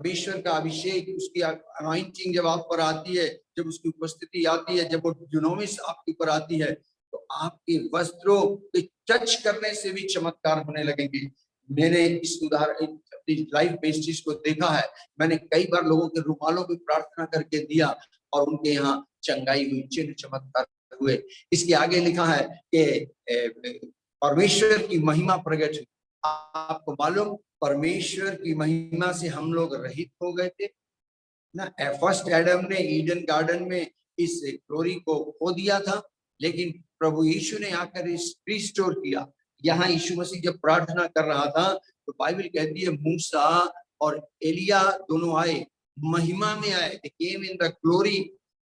परमेश्वर का अभिषेक, उसकी अनॉइंटिंग जब आप पर आती है, जब उसकी उपस्थिति आती है, जब वो ड्यूनामिस आपके ऊपर आती है, तो आपके वस्त्रों के टच करने से भी चमत्कार होने लगेंगे। मैंने इस उदाहरण अपनी लाइफ में इस चीज को देखा है। मैंने कई बार लोगों के रुमालों में प्रार्थना करके दिया और उनके यहाँ चंगाई हुई, चिन्ह चमत्कार हुए। इसके आगे लिखा है कि परमेश्वर की महिमा प्रकट हुई। आपको मालूम, परमेश्वर की महिमा से हम लोग रहित हो गए थे ना। फर्स्ट एडम ने ईडन गार्डन में इस ग्लोरी को खो दिया था, लेकिन प्रभु यीशु ने आकर इस रिस्टोर किया। यहाँ यीशु मसीह जब प्रार्थना कर रहा था तो बाइबल कहती है मूसा और एलिया दोनों आए, महिमा में आए, they came in the glory।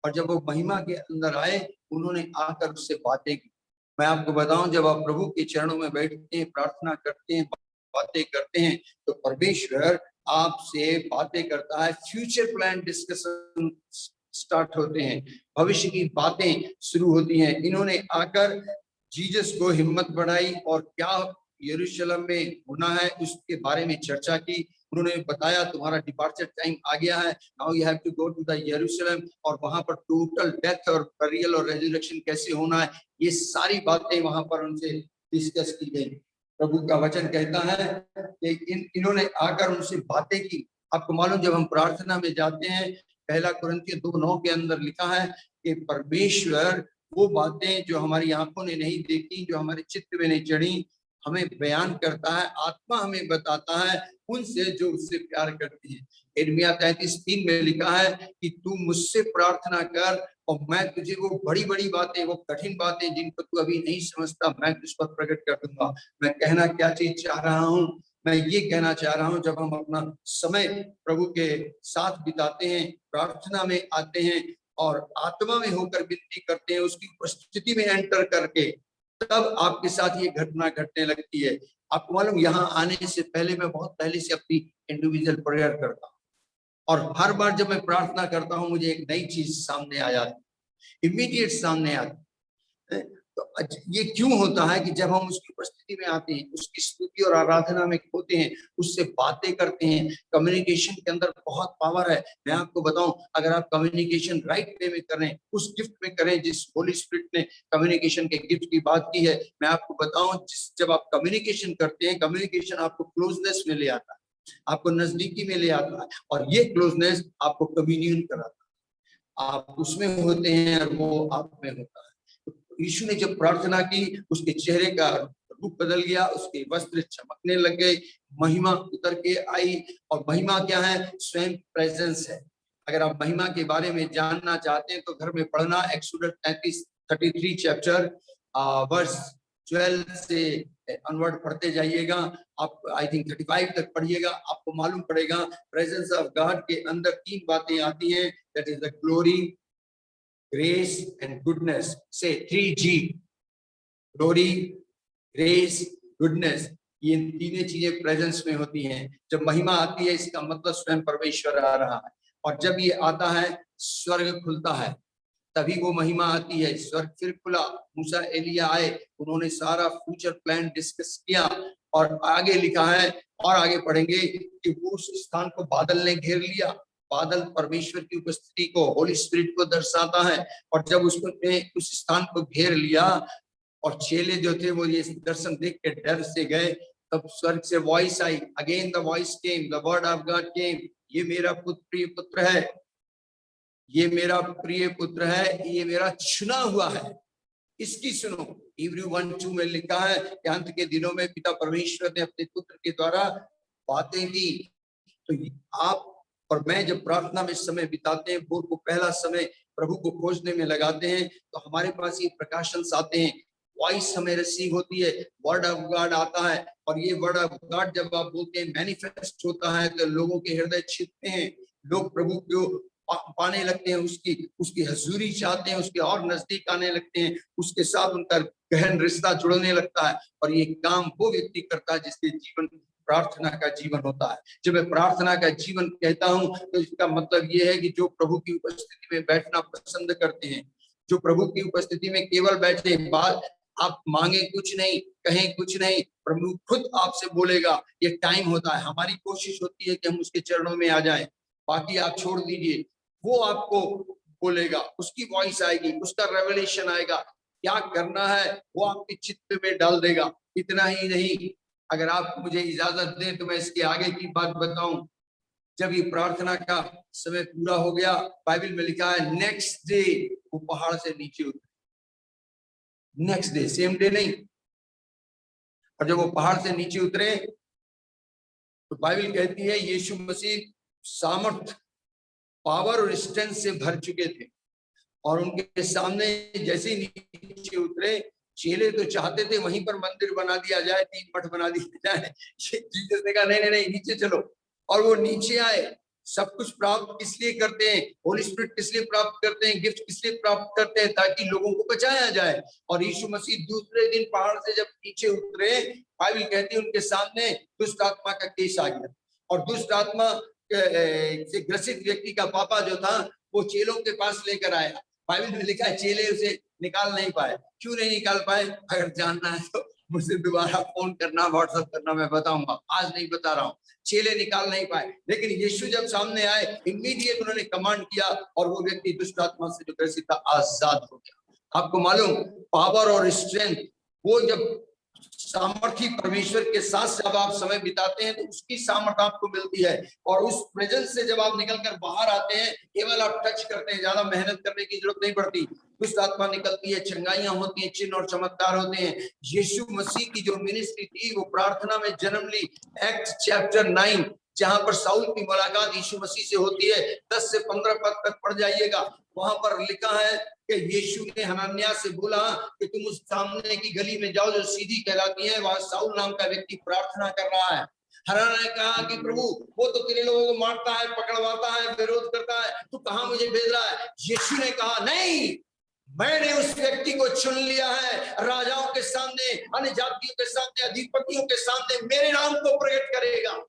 और जब वो महिमा के अंदर आए, उन्होंने आकर उससे बातें की। मैं आपको बताऊं, जब आप प्रभु के चरणों में बैठते हैं, प्रार्थना करते हैं, बातें करते हैं, तो परमेश्वर आपसे बातें करता है। फ्यूचर प्लान डिस्कशन स्टार्ट होते हैं, भविष्य की बातें शुरू होती हैं। इन्होंने आकर जीसस को हिम्मत बढ़ाई और क्या यरूशलेम में होना है उसके बारे में चर्चा की। उन्होंने बताया तुम्हारा डिपार्चर टाइम आ गया है, now you have to go to the Jerusalem, और वहां पर टोटल डेथ और बरियल और रेजरेक्शन कैसे होना है, ये सारी बातें वहां पर उनसे डिस्कस की गई। प्रभु का वचन कहता है कि इन्होंने आकर उनसे बातें की। आपको मालूम, जब हम प्रार्थना में जाते हैं, पहला कुरिन्थियों 2:9 के अंदर लिखा है कि परमेश्वर वो बातें जो हमारी आंखों ने नहीं देखी, जो हमारे चित्त में नहीं चढ़ी, हमें बयान करता है। आत्मा हमें बताता है उनसे जो उससे प्यार करती है। यिर्मयाह 33:3 में लिखा है कि तू मुझसे प्रार्थना कर और मैं तुझे वो बड़ी बड़ी बातें, वो कठिन बातें जिनको तू अभी नहीं समझता, मैं तुझ पर प्रकट कर दूंगा। मैं कहना क्या चीज चाह रहा हूँ, मैं ये कहना चाह रहा हूँ, जब हम अपना समय प्रभु के साथ बिताते हैं, प्रार्थना में आते हैं और आत्मा में होकर विनती करते हैं, उसकी उपस्थिति में एंटर करके, तब आपके साथ ये घटना घटने लगती है। आपको मालूम, यहाँ आने से पहले मैं बहुत पहले से अपनी इंडिविजुअल प्रेयर करता हूँ, और हर बार जब मैं प्रार्थना करता हूँ मुझे एक नई चीज सामने आ जाती, इमीडिएट सामने आती है। तो ये क्यों होता है कि जब हम उसकी उपस्थिति में आते हैं, उसकी स्तुति और आराधना में होते हैं, उससे बातें करते हैं, कम्युनिकेशन के अंदर बहुत पावर है। मैं आपको बताऊं, अगर आप कम्युनिकेशन राइट वे में करें, उस गिफ्ट में करें जिस होली स्पिरिट ने कम्युनिकेशन के गिफ्ट की बात की है, मैं आपको बताऊं, जब आप कम्युनिकेशन करते हैं, कम्युनिकेशन आपको क्लोजनेस में ले आता है, आपको नजदीकी में ले आता है, और ये क्लोजनेस आपको कम्युनियन कराता है। आप उसमें होते हैं और वो आप में होता है। यीशु ने जब प्रार्थना की, उसके चेहरे का रूप बदल गया, उसके वस्त्र चमकने लग गए, महिमा उतर के आई। और महिमा क्या है? स्वयं प्रेजेंस है। अगर आप महिमा के बारे में जानना चाहते हैं तो घर में पढ़ना, एक्सोडस 33 चैप्टर वर्स 12 से अनवर्ड पढ़ते जाइएगा। आप आई थिंक 35 तक पढ़िएगा, आपको मालूम पड़ेगा प्रेजेंस ऑफ गॉड के अंदर 3 बातें आती हैं, that is the glory, grace and goodness. Say 3G, glory, grace, goodness। ये तीनों चीजें प्रेजेंस में होती हैं। जब महिमा आती है, इसका मतलब स्वयं परमेश्वर आ रहा है, और जब ये आता है स्वर्ग खुलता है, तभी वो महिमा आती है। स्वर्ग फिर खुला, मूसा एलिया आए, उन्होंने सारा फ्यूचर प्लान डिस्कस किया, और आगे लिखा है, और आगे पढ़ेंगे कि उस स्थान को बादल ने घेर लिया। बादल परमेश्वर की उपस्थिति को, होली स्पिरिट को दर्शाता है। और जब उसको उस स्थान को घेर लिया और चेले जो थे वो ये दर्शन देख के डर से गए, तब स्वर्ग से voice I, again the voice came, the word of God केम, ये मेरा प्रिय पुत्र है, ये मेरा प्रिय पुत्र है, ये मेरा चुना हुआ है, इसकी सुनो। इब्री 1:2 में लिखा है कि अंत के दिनों में पिता परमेश्वर ने अपने पुत्र के द्वारा बातें की। तो आप और मैं जब प्रार्थना में समय बिताते हैं, भोर को पहला समय प्रभु को खोजने में लगाते हैं, तो हमारे पास ये प्रकाशन आते हैं, वॉइस हमें रिसीव होती है, वर्ड ऑफ गॉड आता है। और ये वर्ड ऑफ गॉड जब आप बोलते हैं मैनिफेस्ट होता है, तो लोगों के हृदय छिपते हैं, लोग प्रभु को पाने लगते हैं, उसकी हजूरी चाहते हैं, उसके और नजदीक आने लगते हैं, उसके साथ उनका गहन रिश्ता जुड़ने लगता है। और ये काम वो व्यक्ति करता है जिसके जीवन प्रार्थना का जीवन होता है। जब मैं प्रार्थना का जीवन कहता हूं तो इसका मतलब ये है कि जो प्रभु की उपस्थिति में बैठना पसंद करते हैं, जो प्रभु की उपस्थिति में केवल बैठे, बात आप मांगे कुछ नहीं, कहें कुछ नहीं, प्रभु खुद आपसे बोलेगा। ये टाइम होता है, हमारी कोशिश होती है कि हम उसके चरणों में आ जाएं, बाकी आप छोड़ दीजिए, वो आपको बोलेगा, उसकी वॉइस आएगी, उसका रेवलेशन आएगा, क्या करना है वो आपके चित्त में डाल देगा। इतना ही नहीं, अगर आप मुझे इजाजत दें तो मैं इसके आगे की बात बताऊं। जब ये प्रार्थना का समय पूरा हो गया, बाइबल में लिखा है नेक्स्ट डे वो पहाड़ से नीचे उतरे। नेक्स्ट डे, सेम डे नहीं। और जब वो पहाड़ से नीचे उतरे तो बाइबल कहती है यीशु मसीह सामर्थ, पावर और स्ट्रेंथ से भर चुके थे। और उनके सामने जैसे ही नीचे उतरे, चेले तो चाहते थे वहीं पर मंदिर बना दिया जाए, 3 मठ बना दिया जाए। जीसस ने कहा नहीं नहीं नहीं, नीचे चलो। और वो नीचे आए। सब कुछ प्राप्त किस लिए करते हैं? होली स्पिरिट किस लिए प्राप्त करते हैं? गिफ्ट किस लिए प्राप्त करते हैं? ताकि लोगों को बचाया जाए। और यीशु मसीह दूसरे दिन पहाड़ से जब नीचे उतरे, बाइबल कहती है उनके सामने दुष्ट आत्मा का केस आ गया। और दुष्ट आत्मा से ग्रसित व्यक्ति का पापा जो था वो चेलों के पास लेकर आया। बाइबल में लिखा है चेले उसे निकाल नहीं पाए। क्यों नहीं निकाल पाए? अगर जानना है तो मुझे दोबारा फोन करना, व्हाट्सएप करना, मैं बताऊंगा, आज नहीं बता रहा हूँ। चेले निकाल नहीं पाए, लेकिन यीशु जब सामने आए, इमीडिएट उन्होंने कमांड किया और वो व्यक्ति दुष्ट आत्मा से जो ग्रसित था आजाद हो गया। आपको मालूम, पावर और स्ट्रेंथ, वो जब सामर्थ्य परमेश्वर के साथ जब आप समय बिताते हैं तो उसकी सामर्थ्य आपको मिलती है। और उस प्रेजेंस से जब आप निकलकर बाहर आते हैं, केवल आप टच करते हैं, ज्यादा मेहनत करने की जरूरत नहीं पड़ती। दुष्ट आत्मा निकलती है, चंगाइयां होती हैं, चिन्ह और चमत्कार होते हैं। यीशु मसीह की जो मिनिस्ट्री थी वो प्रार्थना में जन्म ली। एक्ट चैप्टर 9, जहां पर साउल की मुलाकात यीशु मसीह से होती है, 10 से 15 पद तक पढ़ जाइएगा। वहां पर लिखा है कि यीशु ने हनन्याह से बोला कि तुम उस सामने की गली में जाओ जो सीधी कहलाती है, वहां साउल नाम का व्यक्ति प्रार्थना कर रहा है। हनन्याह ने कहा कि प्रभु वो तो तेरे लोगों को मारता है, पकड़वाता है, विरोध करता है, तू कहां मुझे भेज रहा है? यीशु ने कहा नहीं, मैंने उस व्यक्ति को चुन लिया है, राजाओं के सामने, अन्य जातियों के सामने, अधिपतियों के सामने मेरे नाम को प्रकट करेगा।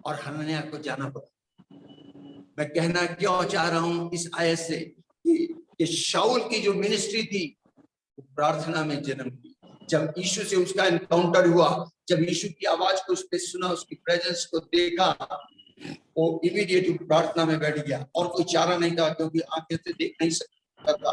और हनन्याह को जाना पड़ा। मैं कहना क्यों चाह रहा हूं इस आयत से कि शाऊल की जो मिनिस्ट्री थी वो प्रार्थना में जन्म ली। जब यीशु से उसका एनकाउंटर हुआ, जब यीशु की आवाज को उसने सुना, उसकी प्रेजेंस को देखा, वो इमीडिएट प्रार्थना में बैठ गया। और कोई चारा नहीं था, क्योंकि आंखें से देख नहीं सकता था।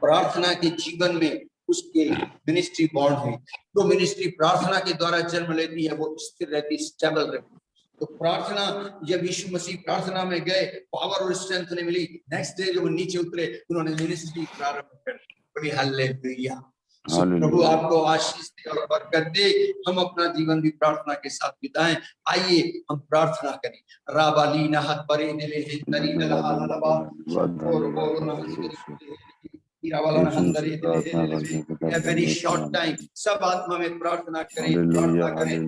प्रार्थना के जीवन में उसके मिनिस्ट्री बॉर्न हुई। तो मिनिस्ट्री प्रार्थना के द्वारा जन्म लेती है, वो स्थिर रहती, स्टेबल रहती। तो प्रार्थना, जब यीशु मसीह प्रार्थना में गए, पावर और स्ट्रेंथ ने मिली। नेक्स्ट डे जब नीचे उतरे, उन्होंने मिनिस्ट्री प्रारंभ कर दी। हालेलुया। प्रभु आपको आशीष दे और बरकत दे। हम अपना जीवन भी प्रार्थना के साथ बिताएं। आइए हम प्रार्थना करें। राबालीना हत परे दिले है तरी दलहा लबा और बोलना वेरी शॉर्ट टाइम। सब आत्मा में प्रार्थना करें, प्रार्थना करें।